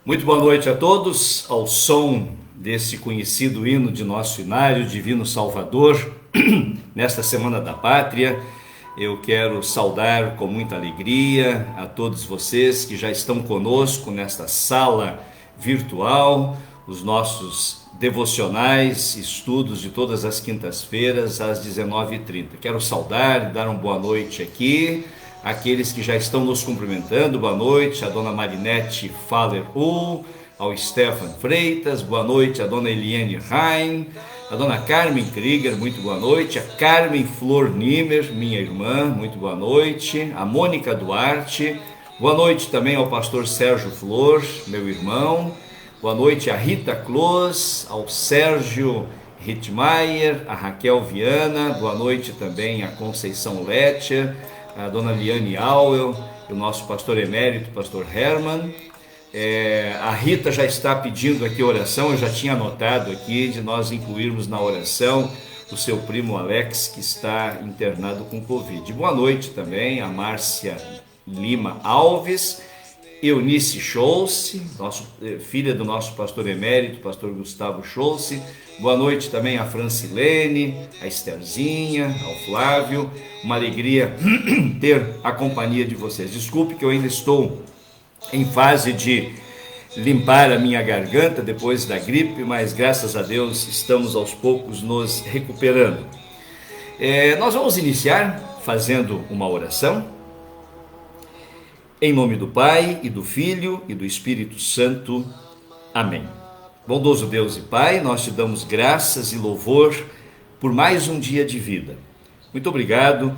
Muito boa noite a todos, ao som desse conhecido hino de nosso inário, Divino Salvador. Nesta Semana da Pátria, eu quero saudar com muita alegria a todos vocês que já estão conosco nesta sala virtual, os nossos devocionais, estudos de todas as quintas-feiras às 19h30. Quero saudar e dar uma boa noite aqui àqueles que já estão nos cumprimentando. Boa noite a dona Marinete Faller, ao Stefan Freitas, boa noite a dona Eliane Rain, a dona Carmen Krieger, muito boa noite, a Carmen Flor Nimer, minha irmã, muito boa noite, a Mônica Duarte, boa noite também ao pastor Sérgio Flor, meu irmão, boa noite a Rita Clos, ao Sérgio Rittmeier, a Raquel Viana, boa noite também a Conceição Letcher, a dona Liane Auel, o nosso pastor emérito, pastor Herman. A Rita já está pedindo aqui oração, eu já tinha anotado aqui de nós incluirmos na oração o seu primo Alex, que está internado com Covid. Boa noite também a Márcia Lima Alves, Eunice Scholze, filha do nosso pastor emérito, pastor Gustavo Scholze. Boa noite também a Francilene, a Estherzinha, ao Flávio. Uma alegria ter a companhia de vocês. Desculpe que eu ainda estou em fase de limpar a minha garganta depois da gripe, mas graças a Deus estamos aos poucos nos recuperando. Nós vamos iniciar fazendo uma oração. Em nome do Pai, e do Filho, e do Espírito Santo. Amém. Bondoso Deus e Pai, nós te damos graças e louvor por mais um dia de vida. Muito obrigado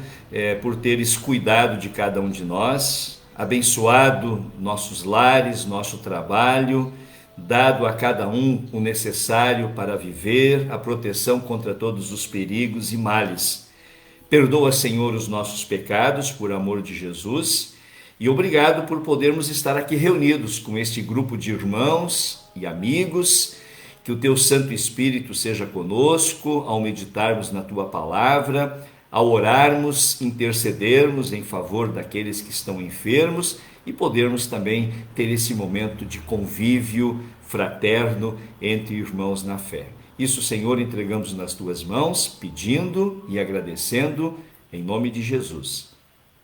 por teres cuidado de cada um de nós, abençoado nossos lares, nosso trabalho, dado a cada um o necessário para viver, a proteção contra todos os perigos e males. Perdoa, Senhor, os nossos pecados por amor de Jesus, e obrigado por podermos estar aqui reunidos com este grupo de irmãos e amigos. Que o teu Santo Espírito seja conosco ao meditarmos na tua palavra, ao orarmos, intercedermos em favor daqueles que estão enfermos e podermos também ter esse momento de convívio fraterno entre irmãos na fé. Isso, Senhor, entregamos nas tuas mãos, pedindo e agradecendo em nome de Jesus.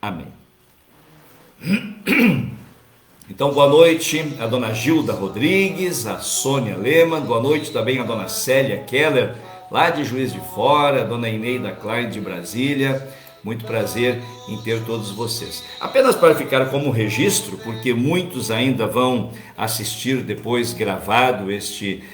Amém. Então, boa noite a dona Gilda Rodrigues, a Sônia Lehmann, boa noite também a dona Célia Keller, lá de Juiz de Fora, a dona Ineida Klein de Brasília. Muito prazer em ter todos vocês. Apenas para ficar como registro, porque muitos ainda vão assistir depois gravado este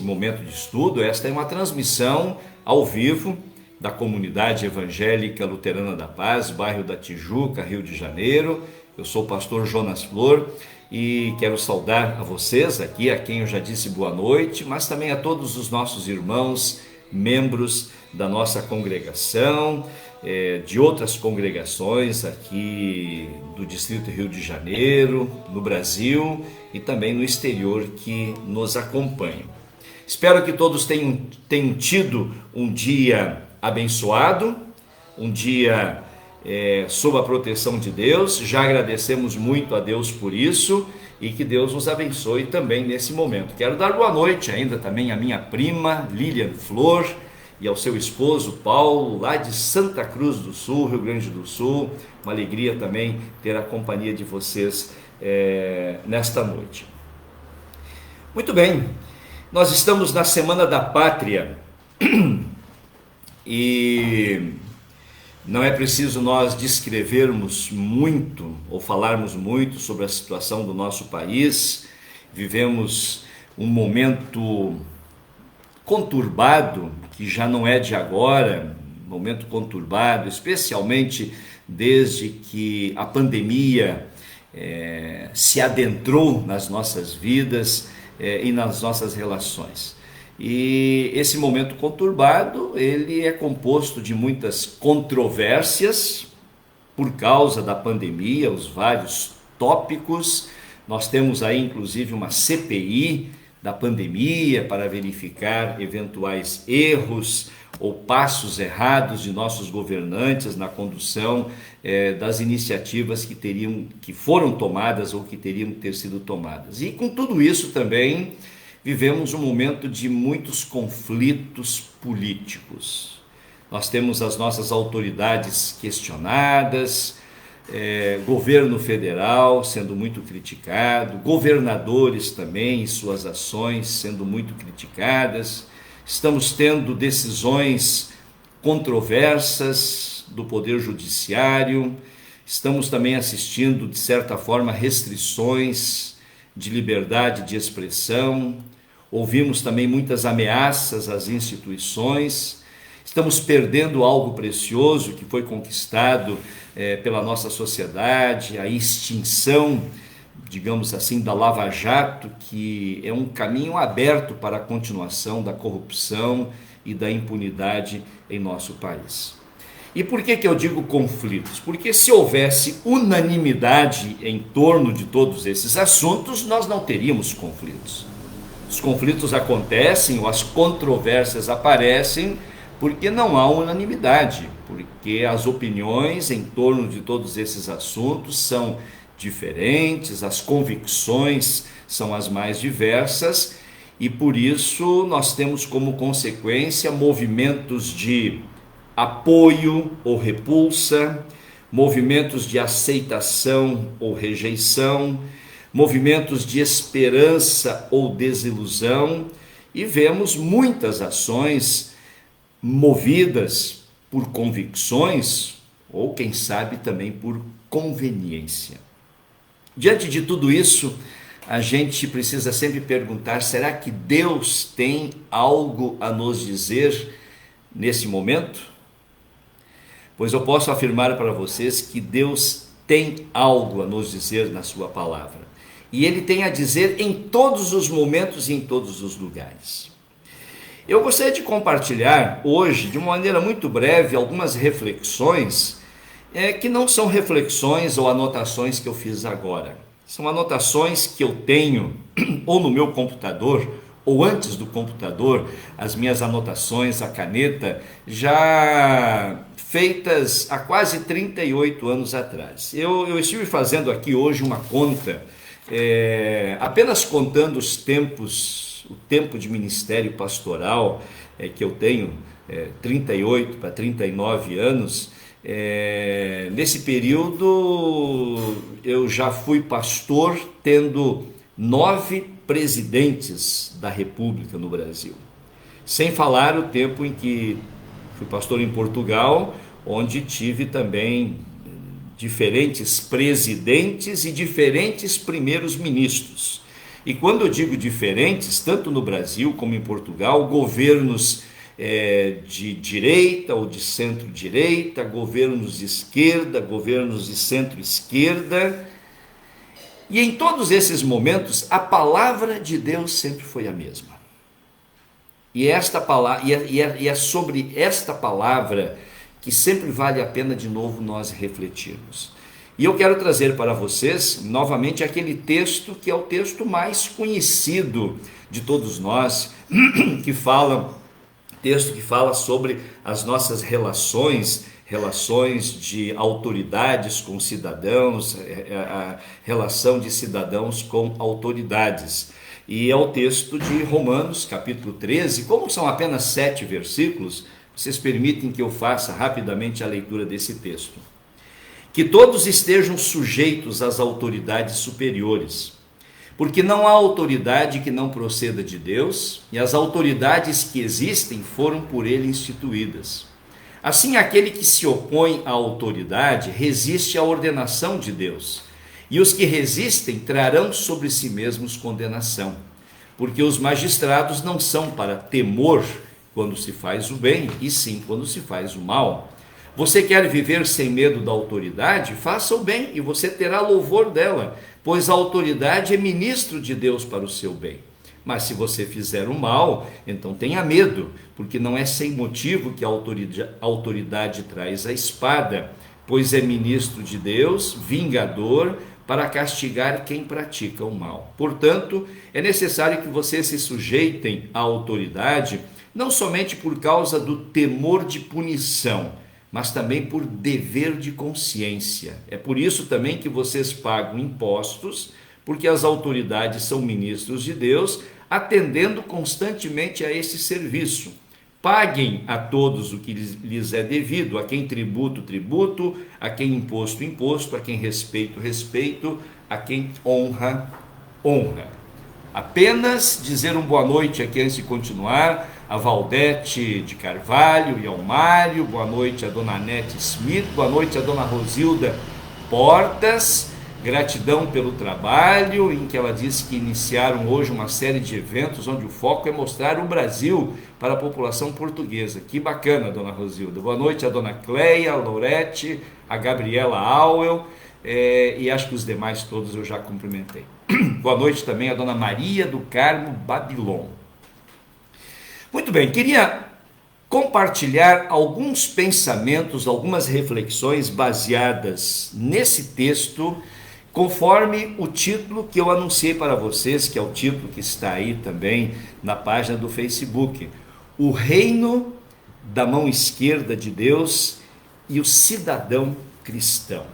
momento de estudo, esta é uma transmissão ao vivo da Comunidade Evangélica Luterana da Paz, bairro da Tijuca, Rio de Janeiro. Eu sou o pastor Jonas Flor e quero saudar a vocês aqui, a quem eu já disse boa noite, mas também a todos os nossos irmãos, membros da nossa congregação, de outras congregações aqui do Distrito Rio de Janeiro, no Brasil e também no exterior que nos acompanham. Espero que todos tenham tido um dia abençoado, um dia sob a proteção de Deus. Já agradecemos muito a Deus por isso e que Deus nos abençoe também nesse momento. Quero dar boa noite ainda também à minha prima Lilian Flor e ao seu esposo Paulo, lá de Santa Cruz do Sul, Rio Grande do Sul. Uma alegria também ter a companhia de vocês nesta noite. Muito bem, nós estamos na Semana da Pátria e não é preciso nós descrevermos muito ou falarmos muito sobre a situação do nosso país. Vivemos um momento conturbado, que já não é de agora, momento conturbado, especialmente desde que a pandemia se adentrou nas nossas vidas e nas nossas relações. E esse momento conturbado, ele é composto de muitas controvérsias por causa da pandemia, os vários tópicos. Nós temos aí inclusive uma CPI da pandemia para verificar eventuais erros ou passos errados de nossos governantes na condução das iniciativas que foram tomadas ou que teriam que ter sido tomadas. E com tudo isso também vivemos um momento de muitos conflitos políticos. Nós temos as nossas autoridades questionadas, governo federal sendo muito criticado, governadores também e suas ações sendo muito criticadas. Estamos tendo decisões controversas do Poder Judiciário, estamos também assistindo, de certa forma, restrições de liberdade de expressão. Ouvimos também muitas ameaças às instituições. Estamos perdendo algo precioso que foi conquistado pela nossa sociedade, a extinção, digamos assim, da Lava Jato, que é um caminho aberto para a continuação da corrupção e da impunidade em nosso país. E por que eu digo conflitos? Porque se houvesse unanimidade em torno de todos esses assuntos, nós não teríamos conflitos. Os conflitos acontecem, ou as controvérsias aparecem, porque não há unanimidade, porque as opiniões em torno de todos esses assuntos são diferentes, as convicções são as mais diversas, e por isso nós temos como consequência movimentos de apoio ou repulsa, movimentos de aceitação ou rejeição, movimentos de esperança ou desilusão, e vemos muitas ações movidas por convicções ou, quem sabe, também por conveniência. Diante de tudo isso, a gente precisa sempre perguntar: será que Deus tem algo a nos dizer nesse momento? Pois eu posso afirmar para vocês que Deus tem algo a nos dizer na sua palavra. E Ele tem a dizer em todos os momentos e em todos os lugares. Eu gostaria de compartilhar hoje, de uma maneira muito breve, algumas reflexões que não são reflexões ou anotações que eu fiz agora. São anotações que eu tenho ou no meu computador, ou antes do computador, as minhas anotações, a caneta, já feitas há quase 38 anos atrás. Eu estive fazendo aqui hoje uma conta, apenas contando os tempos, o tempo de ministério pastoral que eu tenho, 38 para 39 anos. Nesse período eu já fui pastor, tendo 9 presidentes da República no Brasil, sem falar o tempo em que fui pastor em Portugal, onde tive também diferentes presidentes e diferentes primeiros ministros. E quando eu digo diferentes, tanto no Brasil como em Portugal, governos de direita ou de centro-direita, governos de esquerda, governos de centro-esquerda. E em todos esses momentos, a palavra de Deus sempre foi a mesma. E é sobre esta palavra que sempre vale a pena de novo nós refletirmos. E eu quero trazer para vocês novamente aquele texto que é o texto mais conhecido de todos nós, texto que fala sobre as nossas relações de autoridades com cidadãos, a relação de cidadãos com autoridades. E é o texto de Romanos, capítulo 13. Como são apenas 7 versículos, vocês permitem que eu faça rapidamente a leitura desse texto. Que todos estejam sujeitos às autoridades superiores, porque não há autoridade que não proceda de Deus, e as autoridades que existem foram por ele instituídas. Assim, aquele que se opõe à autoridade resiste à ordenação de Deus, e os que resistem trarão sobre si mesmos condenação, porque os magistrados não são para temor quando se faz o bem, e sim quando se faz o mal. Você quer viver sem medo da autoridade? Faça o bem e você terá louvor dela, pois a autoridade é ministro de Deus para o seu bem. Mas se você fizer o mal, então tenha medo, porque não é sem motivo que a autoridade traz a espada, pois é ministro de Deus, vingador, para castigar quem pratica o mal. Portanto, é necessário que vocês se sujeitem à autoridade, não somente por causa do temor de punição, mas também por dever de consciência. É por isso também que vocês pagam impostos, porque as autoridades são ministros de Deus, atendendo constantemente a esse serviço. Paguem a todos o que lhes é devido, a quem tributo, tributo, a quem imposto, imposto, a quem respeito, respeito, a quem honra, honra. Apenas dizer uma boa noite aqui antes de continuar, a Valdete de Carvalho e ao Mário, boa noite a dona Anete Smith, boa noite a dona Rosilda Portas, gratidão pelo trabalho, em que ela disse que iniciaram hoje uma série de eventos onde o foco é mostrar o Brasil para a população portuguesa. Que bacana, dona Rosilda. Boa noite a dona Cleia, a Lorete, a Gabriela Auel, e acho que os demais todos eu já cumprimentei. Boa noite também a dona Maria do Carmo Babilon. Muito bem, queria compartilhar alguns pensamentos, algumas reflexões baseadas nesse texto, conforme o título que eu anunciei para vocês, que é o título que está aí também na página do Facebook: O Reino da Mão Esquerda de Deus e o Cidadão Cristão.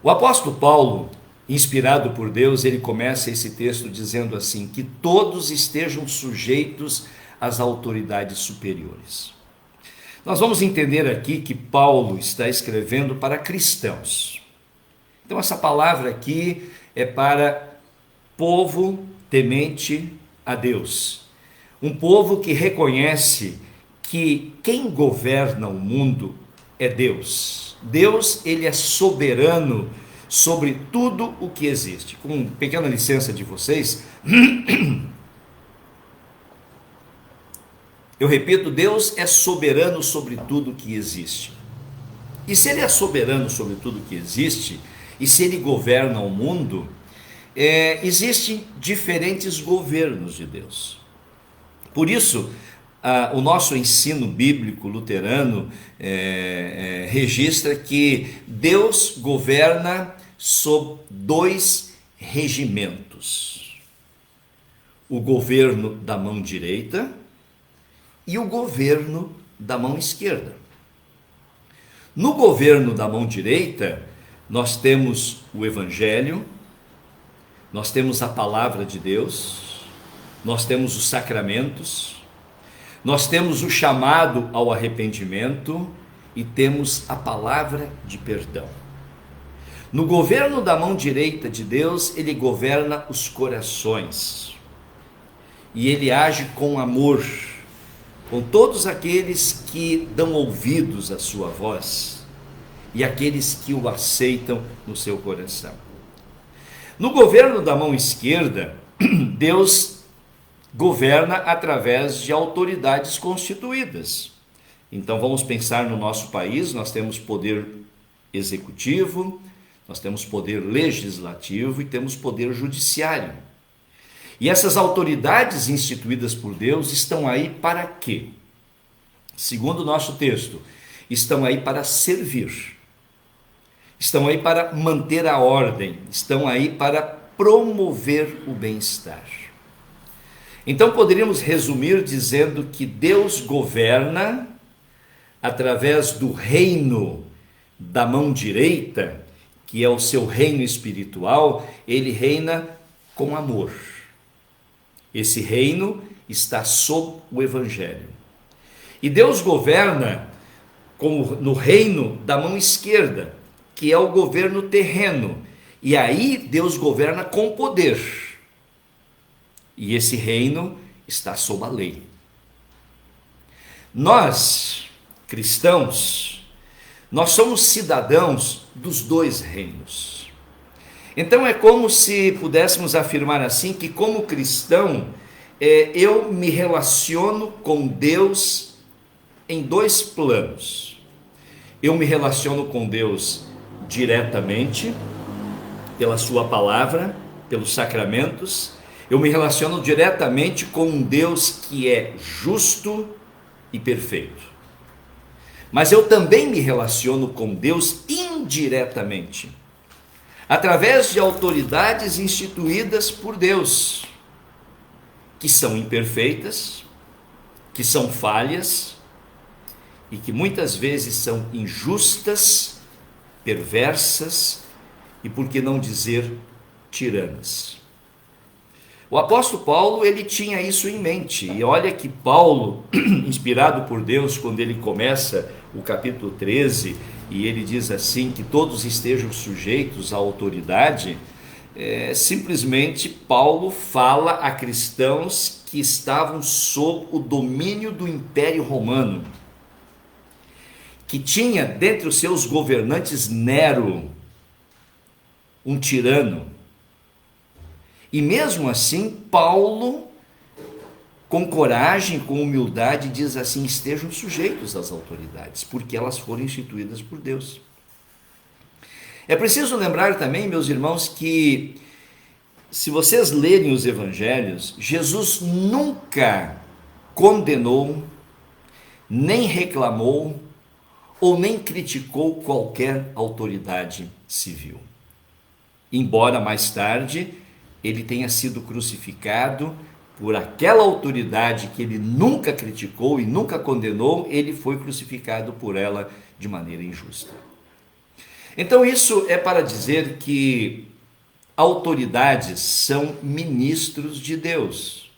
O apóstolo Paulo, inspirado por Deus, ele começa esse texto dizendo assim: que todos estejam sujeitos às autoridades superiores. Nós vamos entender aqui que Paulo está escrevendo para cristãos. Então essa palavra aqui é para povo temente a Deus. Um povo que reconhece que quem governa o mundo é Deus. Deus, ele é soberano sobre tudo o que existe. Com pequena licença de vocês, eu repito, Deus é soberano sobre tudo o que existe. E se ele é soberano sobre tudo o que existe, e se ele governa o mundo, existem diferentes governos de Deus. Por isso, o nosso ensino bíblico luterano registra que Deus governa sob 2 regimentos: o governo da mão direita e o governo da mão esquerda. No governo da mão direita, nós temos o Evangelho, nós temos a palavra de Deus, nós temos os sacramentos, nós temos o chamado ao arrependimento e temos a palavra de perdão. No governo da mão direita de Deus, ele governa os corações e ele age com amor, com todos aqueles que dão ouvidos à sua voz e aqueles que o aceitam no seu coração. No governo da mão esquerda, Deus governa através de autoridades constituídas. Então vamos pensar no nosso país, nós temos poder executivo, nós temos poder legislativo e temos poder judiciário. E essas autoridades instituídas por Deus estão aí para quê? Segundo o nosso texto, estão aí para servir, estão aí para manter a ordem, estão aí para promover o bem-estar. Então poderíamos resumir dizendo que Deus governa através do reino da mão direita, que é o seu reino espiritual. Ele reina com amor. Esse reino está sob o Evangelho. E Deus governa no reino da mão esquerda, que é o governo terreno. E aí Deus governa com poder. E esse reino está sob a lei. Nós, cristãos, nós somos cidadãos dos dois reinos. Então é como se pudéssemos afirmar assim, que como cristão, eu me relaciono com Deus em dois planos. Eu me relaciono com Deus diretamente, pela sua palavra, pelos sacramentos. Eu me relaciono diretamente com um Deus que é justo e perfeito. Mas eu também me relaciono com Deus indiretamente, através de autoridades instituídas por Deus, que são imperfeitas, que são falhas e que muitas vezes são injustas, perversas e, por que não dizer, tiranas. O apóstolo Paulo, ele tinha isso em mente, e olha que Paulo, inspirado por Deus, quando ele começa o capítulo 13, e ele diz assim, que todos estejam sujeitos à autoridade, simplesmente Paulo fala a cristãos que estavam sob o domínio do Império Romano, que tinha dentre os seus governantes Nero, um tirano. E mesmo assim, Paulo, com coragem, com humildade, diz assim: estejam sujeitos às autoridades, porque elas foram instituídas por Deus. É preciso lembrar também, meus irmãos, que se vocês lerem os evangelhos, Jesus nunca condenou, nem reclamou, ou nem criticou qualquer autoridade civil. Embora mais tarde ele tenha sido crucificado por aquela autoridade que ele nunca criticou e nunca condenou, ele foi crucificado por ela de maneira injusta. Então isso é para dizer que autoridades são ministros de Deus.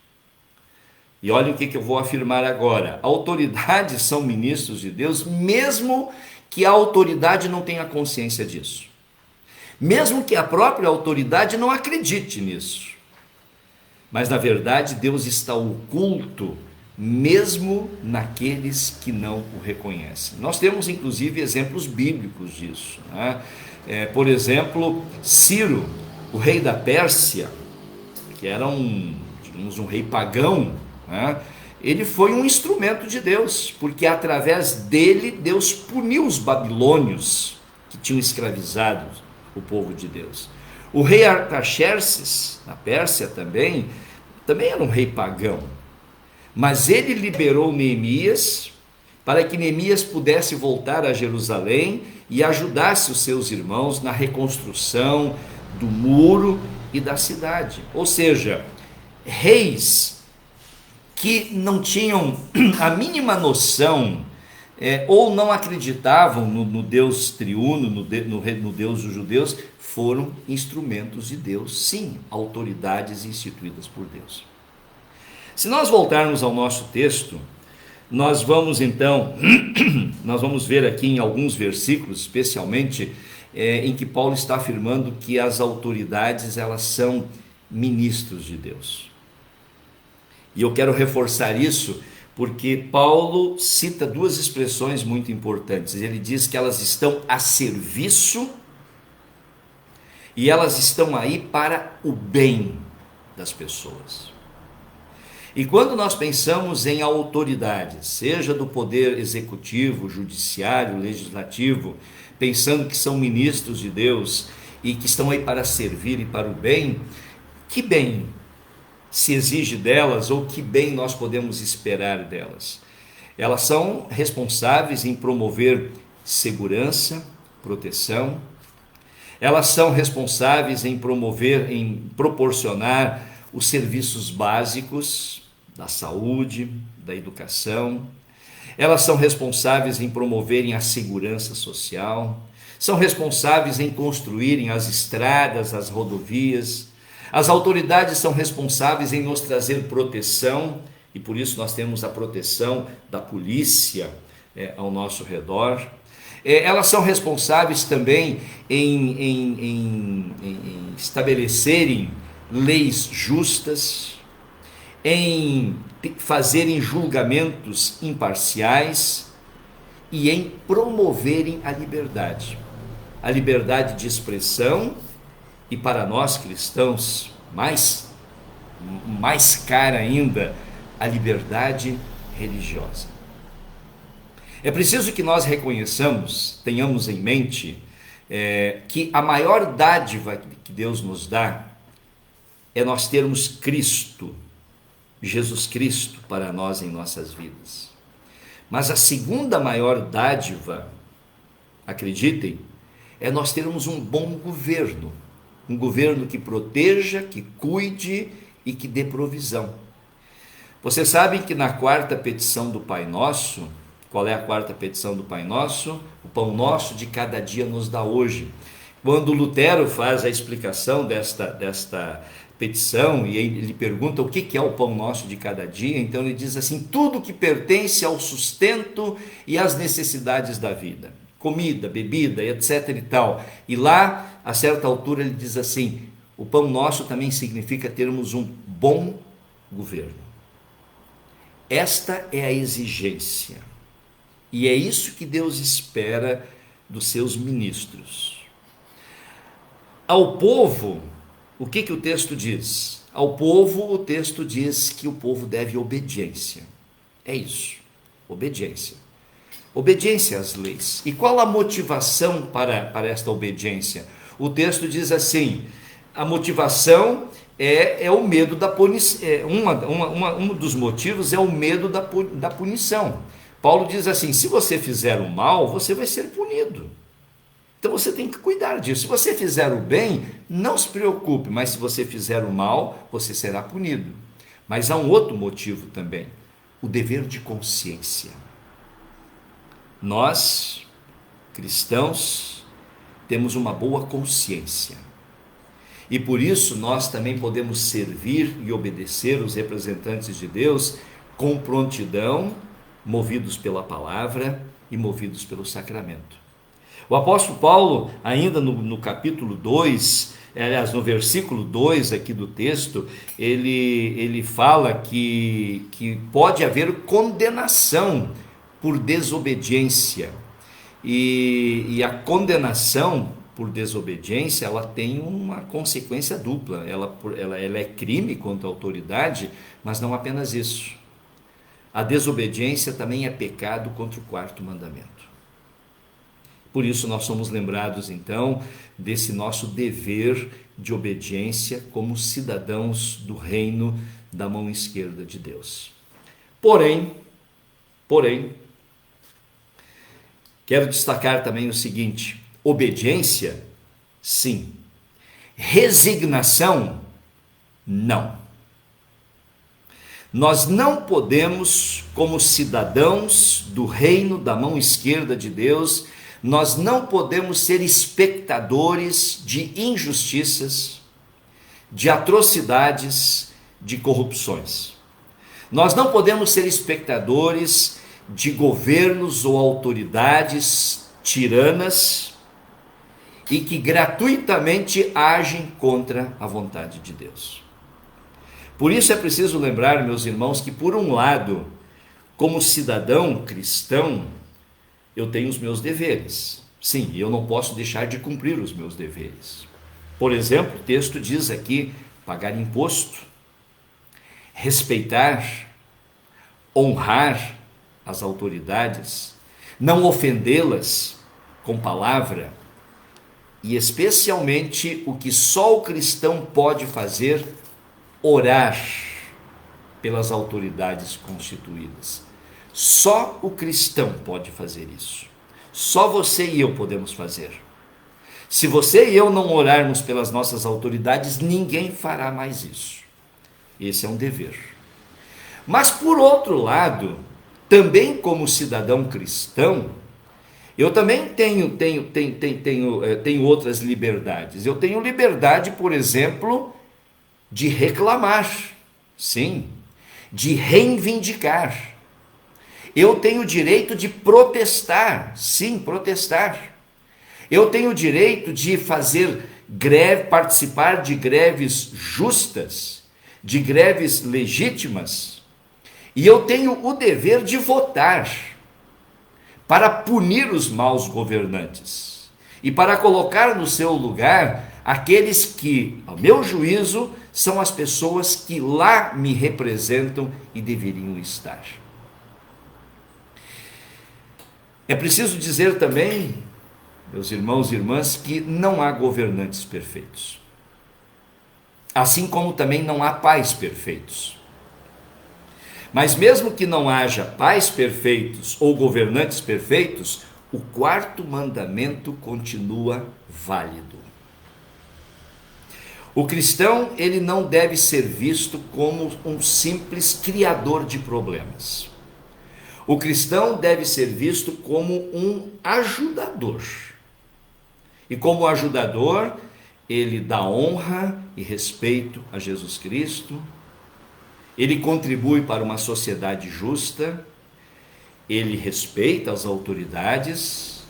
E olha o que eu vou afirmar agora: autoridades são ministros de Deus, mesmo que a autoridade não tenha consciência disso. Mesmo que a própria autoridade não acredite nisso. Mas na verdade Deus está oculto mesmo naqueles que não o reconhecem. Nós temos inclusive exemplos bíblicos disso, né? Por exemplo, Ciro, o rei da Pérsia, que era um rei pagão, né? Ele foi um instrumento de Deus, porque através dele Deus puniu os babilônios que tinham escravizado o povo de Deus. O rei Artaxerxes, na Pérsia também era um rei pagão, mas ele liberou Neemias para que Neemias pudesse voltar a Jerusalém e ajudasse os seus irmãos na reconstrução do muro e da cidade. Ou seja, reis que não tinham a mínima noção ou não acreditavam no Deus triuno, no Deus dos judeus, foram instrumentos de Deus, sim, autoridades instituídas por Deus. Se nós voltarmos ao nosso texto, nós vamos ver aqui em alguns versículos, especialmente em que Paulo está afirmando que as autoridades, elas são ministros de Deus. E eu quero reforçar isso, porque Paulo cita duas expressões muito importantes. Ele diz que elas estão a serviço e elas estão aí para o bem das pessoas. E quando nós pensamos em autoridades, seja do poder executivo, judiciário, legislativo, pensando que são ministros de Deus e que estão aí para servir e para o bem, que bem se exige delas ou que bem nós podemos esperar delas? Elas são responsáveis em promover segurança, proteção. Elas são responsáveis em proporcionar os serviços básicos da saúde, da educação. Elas são responsáveis em promoverem a segurança social. São responsáveis em construírem as estradas, as rodovias. As autoridades são responsáveis em nos trazer proteção, e por isso nós temos a proteção da polícia ao nosso redor. Elas são responsáveis também em estabelecerem leis justas, em fazerem julgamentos imparciais e em promoverem a liberdade de expressão e, para nós cristãos, mais cara ainda, a liberdade religiosa. É preciso que nós reconheçamos, tenhamos em mente, que a maior dádiva que Deus nos dá é nós termos Cristo, Jesus Cristo, para nós em nossas vidas. Mas a segunda maior dádiva, acreditem, é nós termos um bom governo, um governo que proteja, que cuide e que dê provisão. Vocês sabem que na quarta petição do Pai Nosso, qual é a quarta petição do Pai Nosso? O pão nosso de cada dia nos dá hoje. Quando Lutero faz a explicação desta petição e ele pergunta o que é o pão nosso de cada dia, então ele diz assim: tudo que pertence ao sustento e às necessidades da vida, comida, bebida, etc. e tal. E lá, a certa altura, ele diz assim: o pão nosso também significa termos um bom governo. Esta é a exigência. E é isso que Deus espera dos seus ministros. Ao povo, o que o texto diz? Ao povo, o texto diz que o povo deve obediência. É isso, obediência. Obediência às leis. E qual a motivação para esta obediência? O texto diz assim: a motivação é o medo da punição. Um dos motivos é o medo da punição. Paulo diz assim: se você fizer o mal, você vai ser punido. Então você tem que cuidar disso. Se você fizer o bem, não se preocupe, mas se você fizer o mal, você será punido. Mas há um outro motivo também: o dever de consciência. Nós, cristãos, temos uma boa consciência. E por isso nós também podemos servir e obedecer os representantes de Deus com prontidão, movidos pela palavra e movidos pelo sacramento. O apóstolo Paulo, ainda no capítulo 2, aliás, no versículo 2 aqui do texto, ele fala que pode haver condenação por desobediência. E a condenação por desobediência, ela tem uma consequência dupla. Ela é crime contra a autoridade, mas não apenas isso. A desobediência também é pecado contra o quarto mandamento. Por isso nós somos lembrados então desse nosso dever de obediência como cidadãos do reino da mão esquerda de Deus. Porém, quero destacar também o seguinte: obediência, sim. Resignação, não. Nós não podemos, como cidadãos do reino da mão esquerda de Deus, nós não podemos ser espectadores de injustiças, de atrocidades, de corrupções. Nós não podemos ser espectadores de governos ou autoridades tiranas e que gratuitamente agem contra a vontade de Deus. Por isso é preciso lembrar, meus irmãos, que por um lado, como cidadão cristão, eu tenho os meus deveres. Sim, eu não posso deixar de cumprir os meus deveres. Por exemplo, o texto diz aqui: pagar imposto, respeitar, honrar as autoridades, não ofendê-las com palavra, e especialmente o que só o cristão pode fazer, orar pelas autoridades constituídas. Só o cristão pode fazer isso. Só você e eu podemos fazer. Se você e eu não orarmos pelas nossas autoridades, ninguém fará mais isso. Esse é um dever. Mas por outro lado, também como cidadão cristão, eu também tenho outras liberdades. Eu tenho liberdade, por exemplo, de reclamar, sim, de reivindicar. Eu tenho o direito de protestar, sim, protestar. Eu tenho o direito de fazer greve, participar de greves justas, de greves legítimas. E eu tenho o dever de votar para punir os maus governantes e para colocar no seu lugar aqueles que, ao meu juízo, são as pessoas que lá me representam e deveriam estar. É preciso dizer também, meus irmãos e irmãs, que não há governantes perfeitos. Assim como também não há pais perfeitos. Mas mesmo que não haja pais perfeitos ou governantes perfeitos, o quarto mandamento continua válido. O cristão, ele não deve ser visto como um simples criador de problemas. O cristão deve ser visto como um ajudador. E como ajudador, ele dá honra e respeito a Jesus Cristo, ele contribui para uma sociedade justa, ele respeita as autoridades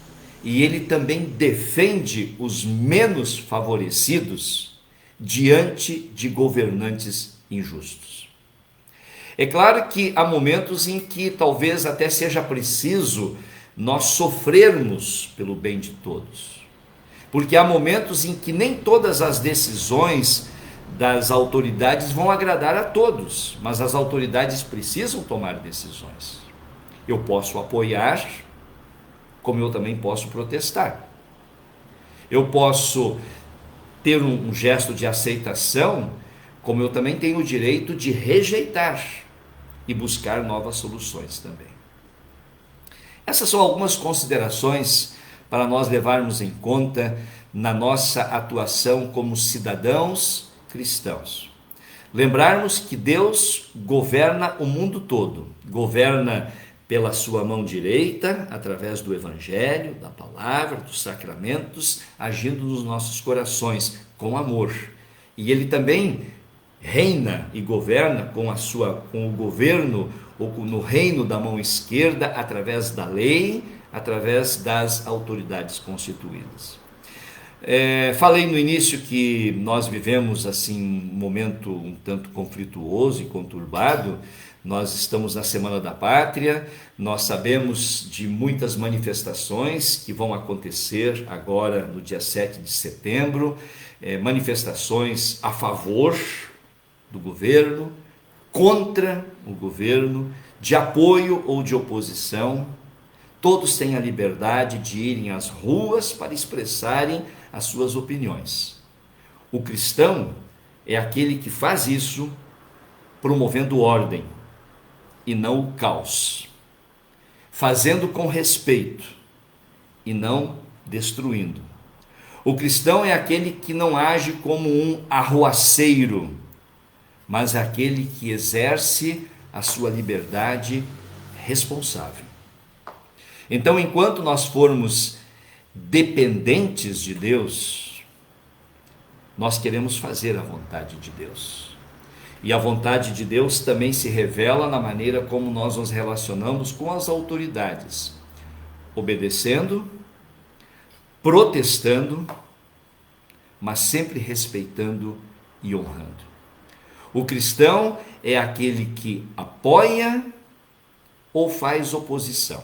e ele também defende os menos favorecidos diante de governantes injustos. É claro que há momentos em que talvez até seja preciso nós sofrermos pelo bem de todos, porque há momentos em que nem todas as decisões das autoridades vão agradar a todos, mas as autoridades precisam tomar decisões. Eu posso apoiar, como eu também posso protestar. Eu posso ter um gesto de aceitação, como eu também tenho o direito de rejeitar e buscar novas soluções também. Essas são algumas considerações para nós levarmos em conta na nossa atuação como cidadãos cristãos. Lembrarmos que Deus governa o mundo todo, governa pela sua mão direita, através do Evangelho, da palavra, dos sacramentos, agindo nos nossos corações com amor. E Ele também reina e governa com o governo, ou no reino da mão esquerda, através da lei, através das autoridades constituídas. Falei no início que nós vivemos assim um momento um tanto conflituoso e conturbado. Nós estamos na Semana da Pátria, nós sabemos de muitas manifestações que vão acontecer agora no dia 7 de setembro, manifestações a favor do governo, contra o governo, de apoio ou de oposição. Todos têm a liberdade de irem às ruas para expressarem as suas opiniões. O cristão é aquele que faz isso promovendo ordem e não o caos, fazendo com respeito e não destruindo. O cristão é aquele que não age como um arruaceiro, mas é aquele que exerce a sua liberdade responsável. Então, enquanto nós formos dependentes de Deus, nós queremos fazer a vontade de Deus. E a vontade de Deus também se revela na maneira como nós nos relacionamos com as autoridades, obedecendo, protestando, mas sempre respeitando e honrando. O cristão é aquele que apoia ou faz oposição.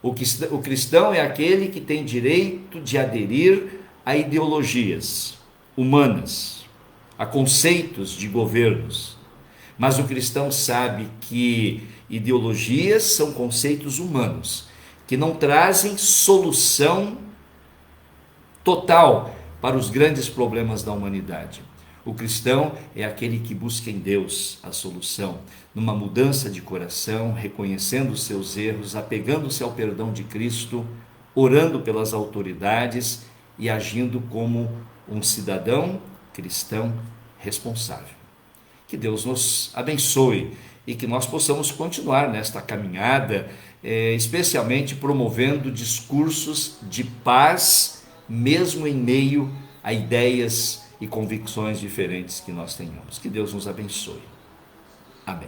O cristão é aquele que tem direito de aderir a ideologias humanas, a conceitos de governos, Mas o cristão sabe que ideologias são conceitos humanos, que não trazem solução total para os grandes problemas da humanidade. O cristão é aquele que busca em Deus a solução, numa mudança de coração, reconhecendo os seus erros, apegando-se ao perdão de Cristo, orando pelas autoridades e agindo como um cidadão cristão responsável. Que Deus nos abençoe e que nós possamos continuar nesta caminhada, especialmente promovendo discursos de paz, mesmo em meio a ideias e convicções diferentes que nós tenhamos. Que Deus nos abençoe. Amém.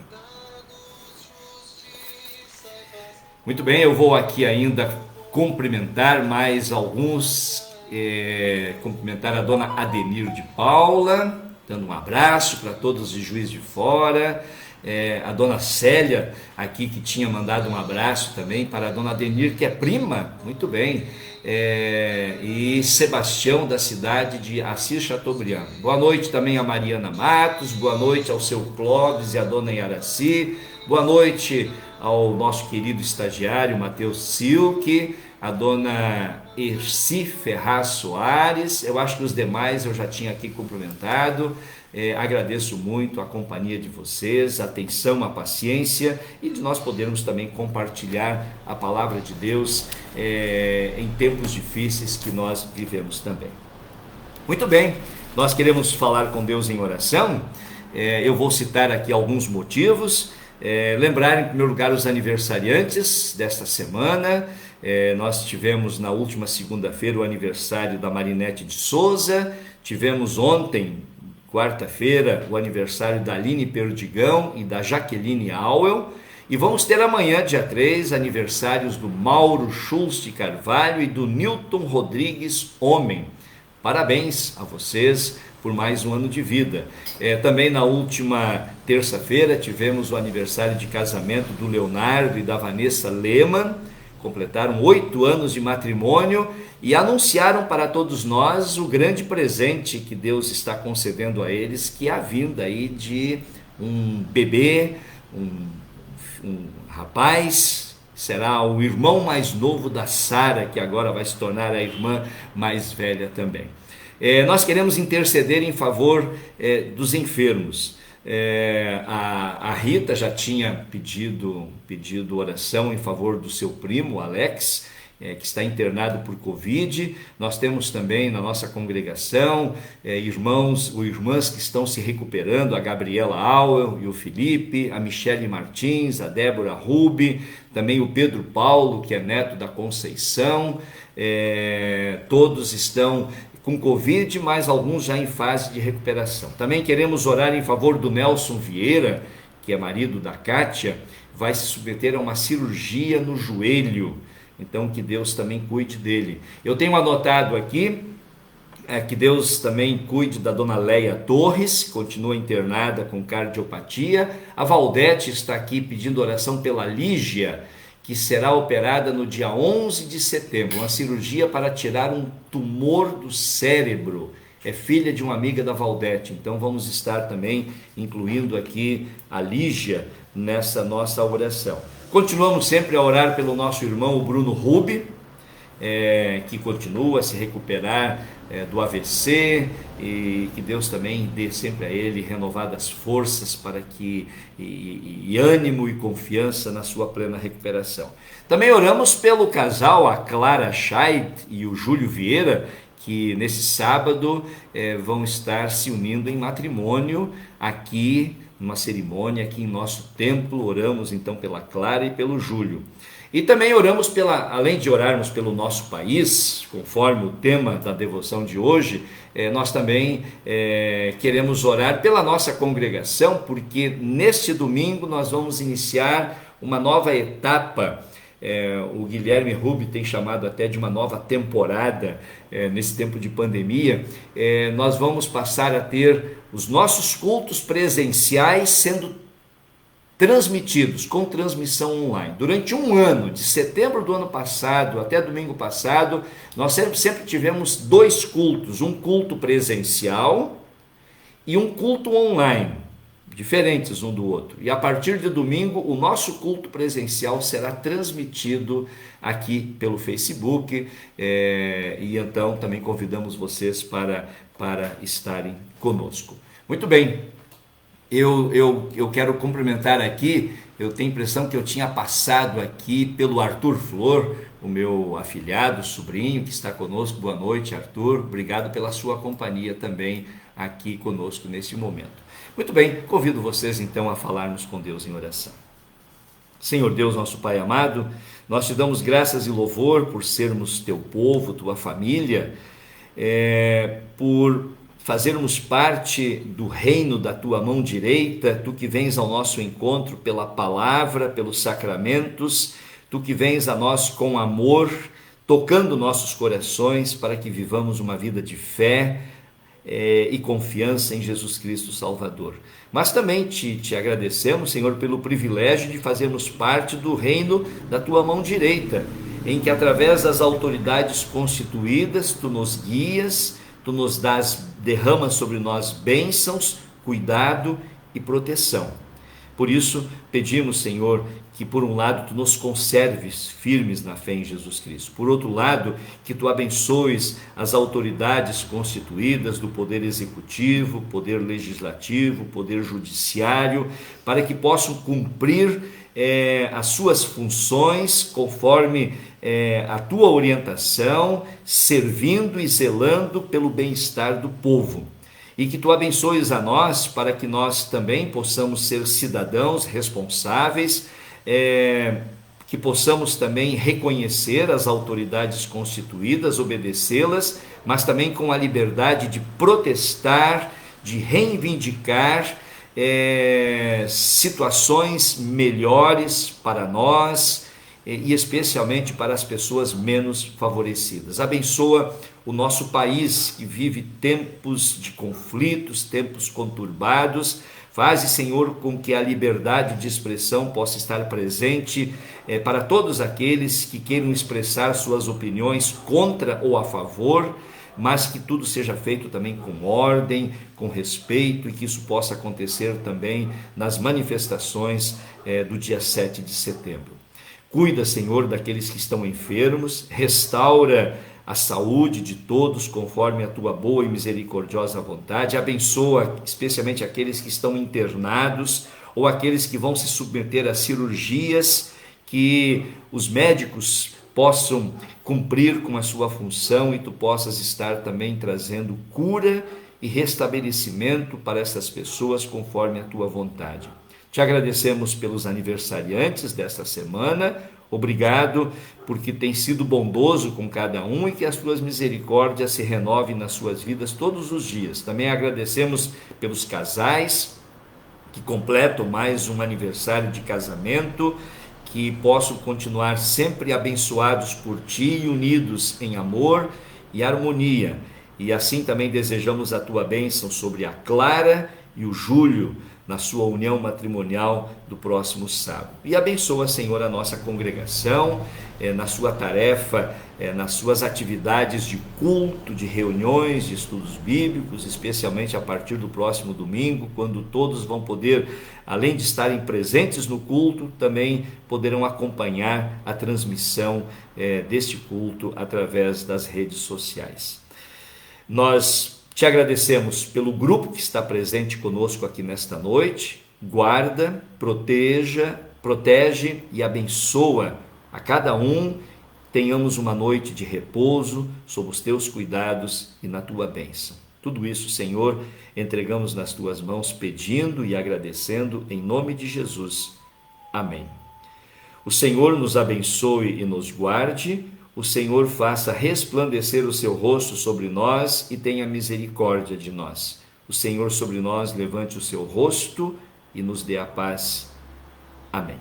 Muito bem, eu vou aqui ainda cumprimentar mais alguns, cumprimentar a dona Adenir de Paula, dando um abraço para todos de Juiz de Fora, a dona Célia aqui que tinha mandado um abraço também para a dona Adenir, que é prima, muito bem, e Sebastião da cidade de Assis Chateaubriand. Boa noite também a Mariana Matos, boa noite ao seu Clóvis e a dona Yaraci, boa noite ao nosso querido estagiário Matheus Silke, a dona Erci Ferraz Soares. Eu acho que os demais eu já tinha aqui cumprimentado. Agradeço muito a companhia de vocês, a atenção, a paciência e de nós podermos também compartilhar a palavra de Deus em tempos difíceis que nós vivemos também. Muito bem, nós queremos falar com Deus em oração. Eu vou citar aqui alguns motivos. Lembrar em primeiro lugar os aniversariantes desta semana. Nós tivemos na última segunda-feira o aniversário da Marinete de Souza, tivemos ontem, quarta-feira, o aniversário da Aline Perdigão e da Jaqueline Auel, e vamos ter amanhã, dia 3, aniversários do Mauro Schultz de Carvalho e do Newton Rodrigues Homem. Parabéns a vocês por mais um ano de vida. Também na última terça-feira tivemos o aniversário de casamento do Leonardo e da Vanessa Lehmann, completaram 8 anos de matrimônio e anunciaram para todos nós o grande presente que Deus está concedendo a eles, que é a vinda aí de um bebê, um rapaz, será o irmão mais novo da Sara, que agora vai se tornar a irmã mais velha também. Nós queremos interceder em favor dos enfermos. A Rita já tinha pedido oração em favor do seu primo, Alex, que está internado por Covid. Nós temos também na nossa congregação irmãos ou irmãs que estão se recuperando, a Gabriela Auel e o Felipe, a Michele Martins, a Débora Rubi, também o Pedro Paulo, que é neto da Conceição. Todos estão com Covid, mas alguns já em fase de recuperação. Também queremos orar em favor do Nelson Vieira, que é marido da Kátia, vai se submeter a uma cirurgia no joelho, então que Deus também cuide dele. Eu tenho anotado aqui que Deus também cuide da dona Leia Torres, que continua internada com cardiopatia. A Valdete está aqui pedindo oração pela Lígia, que será operada no dia 11 de setembro, uma cirurgia para tirar um tumor do cérebro. É filha de uma amiga da Valdete, então vamos estar também incluindo aqui a Lígia nessa nossa oração. Continuamos sempre a orar pelo nosso irmão, o Bruno Rubi, que continua a se recuperar do AVC, e que Deus também dê sempre a ele renovadas forças para que e ânimo e confiança na sua plena recuperação. Também oramos pelo casal, a Clara Scheid e o Júlio Vieira, que nesse sábado vão estar se unindo em matrimônio aqui, numa cerimônia aqui em nosso templo. Oramos então pela Clara e pelo Júlio. E também oramos além de orarmos pelo nosso país, conforme o tema da devoção de hoje, nós também queremos orar pela nossa congregação, porque neste domingo nós vamos iniciar uma nova etapa. O Guilherme Rubi tem chamado até de uma nova temporada nesse tempo de pandemia. Nós vamos passar a ter os nossos cultos presenciais sendo transmitidos com transmissão online. Durante um ano, de setembro do ano passado até domingo passado, nós sempre tivemos 2 cultos, um culto presencial e um culto online. diferentes um do outro. E a partir de domingo, o nosso culto presencial será transmitido aqui pelo Facebook, e então também convidamos vocês para estarem conosco. Muito bem, eu quero cumprimentar aqui, eu tenho a impressão que eu tinha passado aqui pelo Arthur Flor, o meu afilhado, sobrinho, que está conosco. Boa noite, Arthur, obrigado pela sua companhia também aqui conosco neste momento. Muito bem, convido vocês então a falarmos com Deus em oração. Senhor Deus, nosso Pai amado, nós te damos graças e louvor por sermos teu povo, tua família, por fazermos parte do reino da tua mão direita, tu que vens ao nosso encontro pela palavra, pelos sacramentos, tu que vens a nós com amor, tocando nossos corações para que vivamos uma vida de fé e confiança em Jesus Cristo Salvador. Mas também te agradecemos, Senhor, pelo privilégio de fazermos parte do reino da tua mão direita, em que através das autoridades constituídas tu nos guias, tu nos derramas sobre nós bênçãos, cuidado e proteção. Por isso, pedimos, Senhor, que por um lado tu nos conserves firmes na fé em Jesus Cristo. Por outro lado, que tu abençoes as autoridades constituídas do Poder Executivo, Poder Legislativo, Poder Judiciário, para que possam cumprir as suas funções conforme a tua orientação, servindo e zelando pelo bem-estar do povo. E que tu abençoes a nós para que nós também possamos ser cidadãos responsáveis, que possamos também reconhecer as autoridades constituídas, obedecê-las, mas também com a liberdade de protestar, de reivindicar situações melhores para nós e especialmente para as pessoas menos favorecidas. Abençoa o nosso país que vive tempos de conflitos, tempos conturbados. Faze, Senhor, com que a liberdade de expressão possa estar presente para todos aqueles que queiram expressar suas opiniões contra ou a favor, mas que tudo seja feito também com ordem, com respeito, e que isso possa acontecer também nas manifestações do dia 7 de setembro. Cuida, Senhor, daqueles que estão enfermos, restaura a saúde de todos conforme a tua boa e misericordiosa vontade. Abençoa especialmente aqueles que estão internados ou aqueles que vão se submeter a cirurgias, que os médicos possam cumprir com a sua função e tu possas estar também trazendo cura e restabelecimento para essas pessoas conforme a tua vontade. Te agradecemos pelos aniversariantes desta semana. Obrigado porque tem sido bondoso com cada um e que as tuas misericórdias se renovem nas suas vidas todos os dias. Também agradecemos pelos casais que completam mais um aniversário de casamento, que possam continuar sempre abençoados por ti e unidos em amor e harmonia. E assim também desejamos a tua bênção sobre a Clara e o Júlio, na sua união matrimonial do próximo sábado. E abençoa, Senhor, a nossa congregação, na sua tarefa, nas suas atividades de culto, de reuniões, de estudos bíblicos, especialmente a partir do próximo domingo, quando todos vão poder, além de estarem presentes no culto, também poderão acompanhar a transmissão deste culto através das redes sociais. Nós te agradecemos pelo grupo que está presente conosco aqui nesta noite. Guarda, protege e abençoa a cada um. Tenhamos uma noite de repouso sob os teus cuidados e na tua bênção. Tudo isso, Senhor, entregamos nas tuas mãos, pedindo e agradecendo em nome de Jesus. Amém. O Senhor nos abençoe e nos guarde. O Senhor faça resplandecer o seu rosto sobre nós e tenha misericórdia de nós. O Senhor sobre nós levante o seu rosto e nos dê a paz. Amém.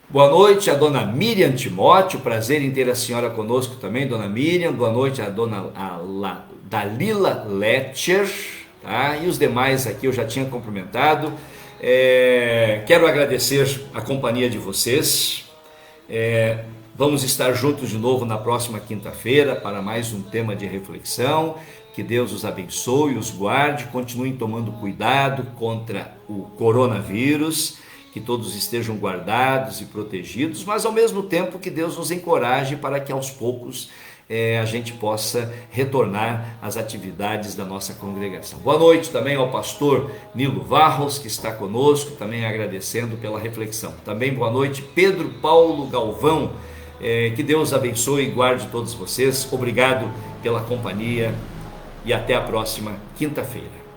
Boa noite a dona Miriam Timóteo, prazer em ter a senhora conosco também, dona Miriam. Boa noite a dona Dalila Letcher, tá? E os demais aqui eu já tinha cumprimentado. Quero agradecer a companhia de vocês. Vamos estar juntos de novo na próxima quinta-feira para mais um tema de reflexão. Que Que Deus os abençoe, os guarde, continuem tomando cuidado contra o coronavírus, que todos estejam guardados e protegidos, mas ao mesmo tempo que Deus nos encoraje para que aos poucos a gente possa retornar às atividades da nossa congregação. Boa noite também ao pastor Nilo Varros, que está conosco, também agradecendo pela reflexão. Também boa noite, Pedro Paulo Galvão, que Deus abençoe e guarde todos vocês. Obrigado pela companhia e até a próxima quinta-feira.